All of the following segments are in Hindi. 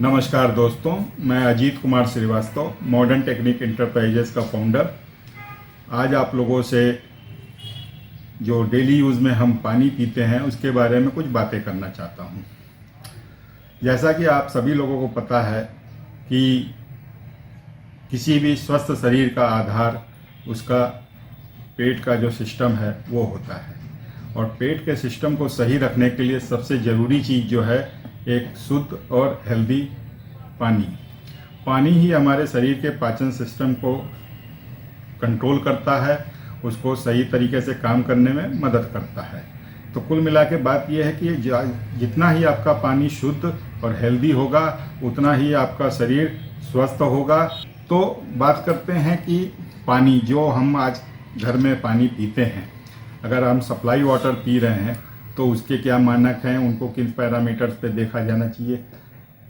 नमस्कार दोस्तों, मैं Ajit Kumar Shrivastava, modern technique enterprises का फाउंडर। आज आप लोगों से जो डेली यूज़ में हम पानी पीते हैं उसके बारे में कुछ बातें करना चाहता हूं। जैसा कि आप सभी लोगों को पता है कि किसी भी स्वस्थ शरीर का आधार उसका पेट का जो सिस्टम है वो होता है, और पेट के सिस्टम को सही रखने के लिए सबसे ज़रूरी चीज़ जो है एक शुद्ध और हेल्दी पानी ही हमारे शरीर के पाचन सिस्टम को कंट्रोल करता है, उसको सही तरीके से काम करने में मदद करता है। तो कुल मिला के बात यह है कि जितना ही आपका पानी शुद्ध और हेल्दी होगा उतना ही आपका शरीर स्वस्थ होगा। तो बात करते हैं कि पानी जो हम आज घर में पानी पीते हैं, अगर हम सप्लाई वाटर पी रहे हैं तो उसके क्या मानक हैं, उनको किन पैरामीटर्स पे देखा जाना चाहिए।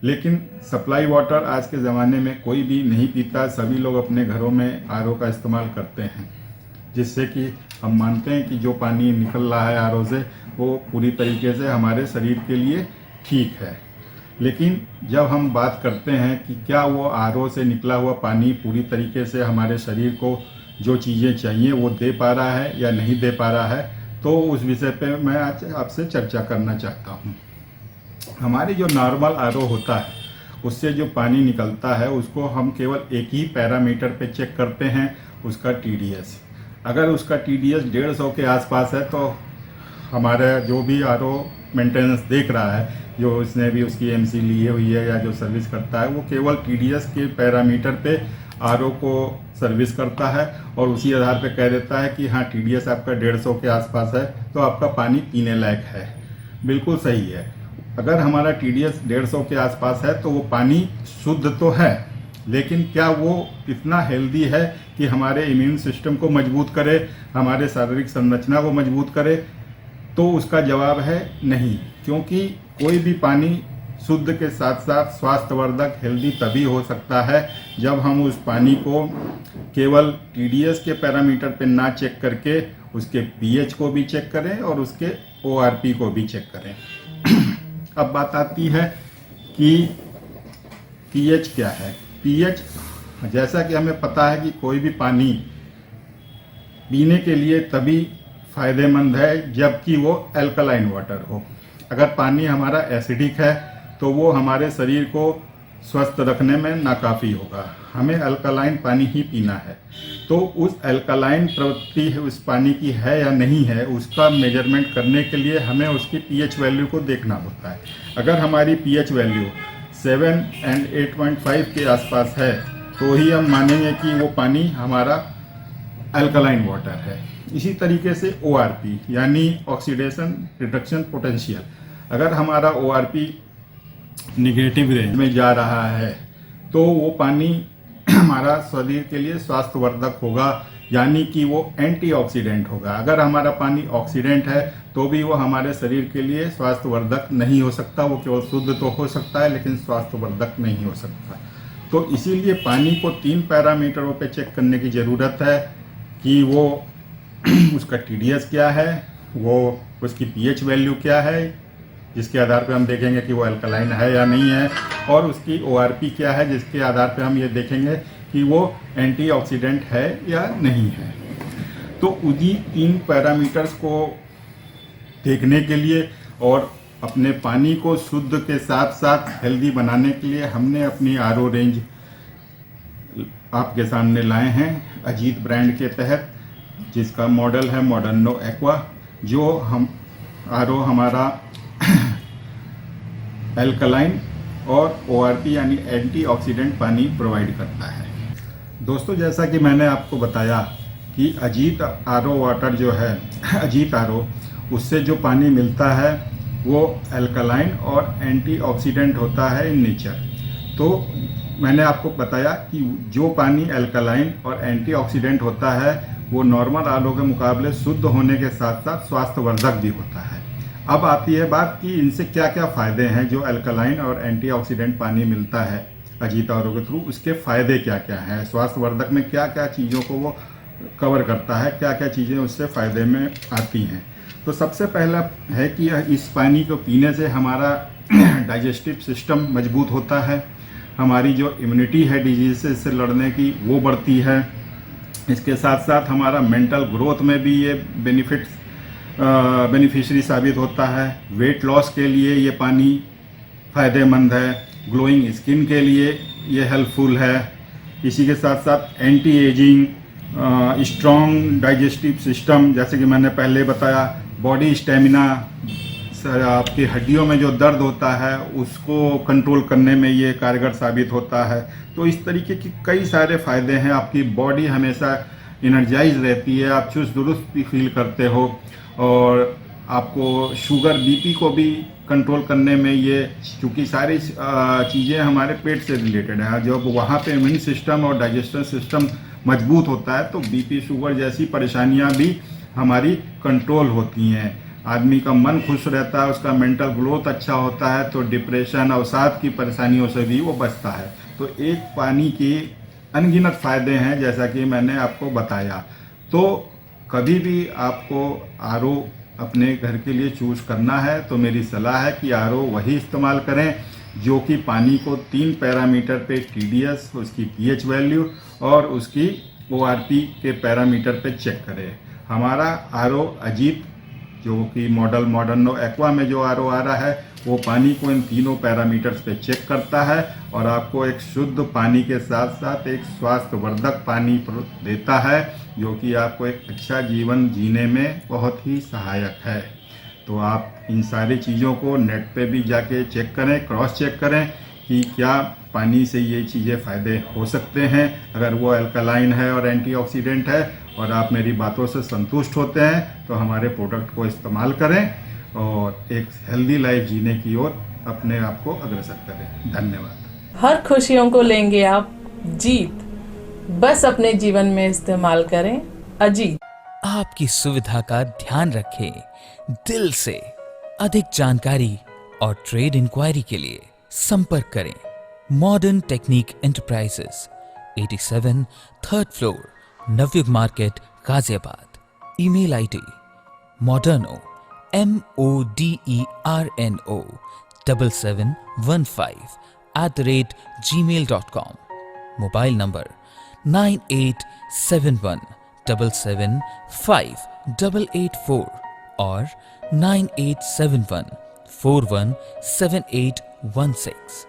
लेकिन सप्लाई वाटर आज के ज़माने में कोई भी नहीं पीता। सभी लोग अपने घरों में आरओ का इस्तेमाल करते हैं, जिससे कि हम मानते हैं कि जो पानी निकल रहा है आरओ से वो पूरी तरीके से हमारे शरीर के लिए ठीक है। लेकिन जब हम बात करते हैं कि क्या वो आरओ से निकला हुआ पानी पूरी तरीके से हमारे शरीर को जो चीज़ें चाहिए वो दे पा रहा है या नहीं दे पा रहा है, तो उस विषय पे मैं आज आपसे चर्चा करना चाहता हूँ। हमारी जो नॉर्मल आरओ होता है उससे जो पानी निकलता है उसको हम केवल एक ही पैरामीटर पे चेक करते हैं, उसका टीडीएस। अगर उसका टीडीएस 150 के आसपास है तो हमारा जो भी आरओ मेंटेनेंस देख रहा है, जो इसने भी उसकी एमसी ली हुई है या जो सर्विस करता है, वो केवल टीडीएस के पैरामीटर पे आरओ को सर्विस करता है और उसी आधार पे कह देता है कि हाँ टीडीएस आपका 150 के आसपास है तो आपका पानी पीने लायक है। बिल्कुल सही है। अगर हमारा टीडीएस 150 के आसपास है तो वो पानी शुद्ध तो है, लेकिन क्या वो इतना हेल्दी है कि हमारे इम्यून सिस्टम को मजबूत करे, हमारे शारीरिक संरचना को मजबूत करे? तो उसका जवाब है नहीं। क्योंकि कोई भी पानी शुद्ध के साथ साथ स्वास्थ्यवर्धक हेल्दी तभी हो सकता है जब हम उस पानी को केवल टीडीएस के पैरामीटर पे ना चेक करके उसके पीएच को भी चेक करें और उसके ओआरपी को भी चेक करें। अब बात आती है कि पीएच क्या है। पीएच, जैसा कि हमें पता है कि कोई भी पानी पीने के लिए तभी फायदेमंद है जबकि वो अल्कलाइन वाटर हो। अगर पानी हमारा एसिडिक है तो वो हमारे शरीर को स्वस्थ रखने में नाकाफ़ी होगा। हमें अल्कलाइन पानी ही पीना है। तो उस अल्कलाइन प्रवृत्ति उस पानी की है या नहीं है, उसका मेजरमेंट करने के लिए हमें उसकी पीएच वैल्यू को देखना होता है। अगर हमारी पीएच वैल्यू 7 और 8.5 के आसपास है तो ही हम मानेंगे कि वो पानी हमारा अल्कलाइन वाटर है। इसी तरीके से ओआरपी यानी ऑक्सीडेशन रिडक्शन पोटेंशियल, अगर हमारा ओआरपी निगेटिव रेंज में जा रहा है तो वो पानी हमारा शरीर के लिए स्वास्थ्यवर्धक होगा, यानी कि वो एंटीऑक्सीडेंट होगा। अगर हमारा पानी ऑक्सीडेंट है तो भी वो हमारे शरीर के लिए स्वास्थ्यवर्धक नहीं हो सकता। वो केवल शुद्ध तो हो सकता है लेकिन स्वास्थ्यवर्धक नहीं हो सकता। तो इसीलिए पानी को 3 पैरामीटरों पे चेक करने की ज़रूरत है कि वो उसका टीडीएस क्या है, वो उसकी पीएच वैल्यू क्या है, जिसके आधार पे हम देखेंगे कि वो अल्कलाइन है या नहीं है, और उसकी ओआरपी क्या है, जिसके आधार पे हम ये देखेंगे कि वो एंटीऑक्सीडेंट है या नहीं है। तो उन्हीं 3 पैरामीटर्स को देखने के लिए और अपने पानी को शुद्ध के साथ साथ हेल्दी बनाने के लिए हमने अपनी आरओ रेंज आपके सामने लाए हैं अजीत ब्रांड के तहत, जिसका मॉडल है मॉडर्नो एक्वा, जो हम आरओ हमारा अल्कलाइन और ओआरपी यानी एंटीऑक्सीडेंट पानी प्रोवाइड करता है। दोस्तों, जैसा कि मैंने आपको बताया कि अजीत आरओ वाटर जो है, अजीत आरओ, उससे जो पानी मिलता है वो अल्कलाइन और एंटीऑक्सीडेंट होता है इन नेचर। तो मैंने आपको बताया कि जो पानी अल्कलाइन और एंटीऑक्सीडेंट होता है वो नॉर्मल आरओ के मुकाबले शुद्ध होने के साथ साथ स्वास्थ्यवर्धक भी होता है। अब आती है बात कि इनसे क्या क्या फ़ायदे हैं। जो अल्कलाइन और एंटीऑक्सीडेंट पानी मिलता है अजीत आरओ के थ्रू, उसके फ़ायदे क्या क्या हैं, स्वास्थ्यवर्धक में क्या क्या चीज़ों को वो कवर करता है, क्या क्या चीज़ें उससे फ़ायदे में आती हैं। तो सबसे पहला है कि इस पानी को पीने से हमारा डाइजेस्टिव सिस्टम मजबूत होता है, हमारी जो इम्यूनिटी है डिजीज से लड़ने की वो बढ़ती है। इसके साथ साथ हमारा मेंटल ग्रोथ में भी ये बेनिफिशियरी साबित होता है। वेट लॉस के लिए ये पानी फ़ायदेमंद है, ग्लोइंग स्किन के लिए ये हेल्पफुल है। इसी के साथ साथ anti ageing, strong digestive system, जैसे कि मैंने पहले बताया, बॉडी स्टेमिना, आपकी हड्डियों में जो दर्द होता है उसको कंट्रोल करने में ये कारगर साबित होता है। तो इस तरीके की कई सारे फ़ायदे हैं। आपकी बॉडी हमेशा एनर्जाइज रहती है, आप चुस्त दुरुस्त भी फील करते हो, और आपको शुगर बीपी को भी कंट्रोल करने में ये, क्योंकि सारी चीज़ें हमारे पेट से रिलेटेड हैं, जब वहाँ पे इम्यून सिस्टम और डाइजेस्टिव सिस्टम मजबूत होता है तो बीपी शुगर जैसी परेशानियाँ भी हमारी कंट्रोल होती हैं। आदमी का मन खुश रहता है, उसका मेंटल ग्रोथ अच्छा होता है, तो डिप्रेशन, अवसाद की परेशानियों से भी वो बचता है। तो एक पानी के अनगिनत फ़ायदे हैं जैसा कि मैंने आपको बताया। तो कभी भी आपको आरओ अपने घर के लिए चूज़ करना है तो मेरी सलाह है कि आरओ वही इस्तेमाल करें जो कि पानी को 3 पैरामीटर पे TDS, उसकी pH वैल्यू और उसकी ORP के पैरामीटर पे चेक करे। हमारा आरओ अजीत जो कि मॉडर्नो एक्वा में जो आरओ आ रहा है वो पानी को इन तीनों पैरामीटर्स पे चेक करता है और आपको एक शुद्ध पानी के साथ साथ एक स्वास्थ्यवर्धक पानी देता है जो कि आपको एक अच्छा जीवन जीने में बहुत ही सहायक है। तो आप इन सारी चीज़ों को नेट पे भी जाके चेक करें, क्रॉस चेक करें कि क्या पानी से ये चीज़ें फ़ायदे हो सकते हैं। अगर वो अल्कलाइन है और एंटीऑक्सीडेंट है और आप मेरी बातों से संतुष्ट होते हैं तो हमारे प्रोडक्ट को इस्तेमाल करें और एक हेल्दी लाइफ जीने की ओर अपने आप को अग्रसर करें। धन्यवाद। हर खुशियों को लेंगे आप जीत, बस अपने जीवन में इस्तेमाल करें अजीत। आपकी सुविधा का ध्यान रखें। दिल से अधिक जानकारी और ट्रेड इंक्वायरी के लिए संपर्क करें modern technique enterprises, 87 3rd floor, Navyug market, Ghaziabad. Email ID moderno moderno 7715 mobile number 9871775884 और 9871417816।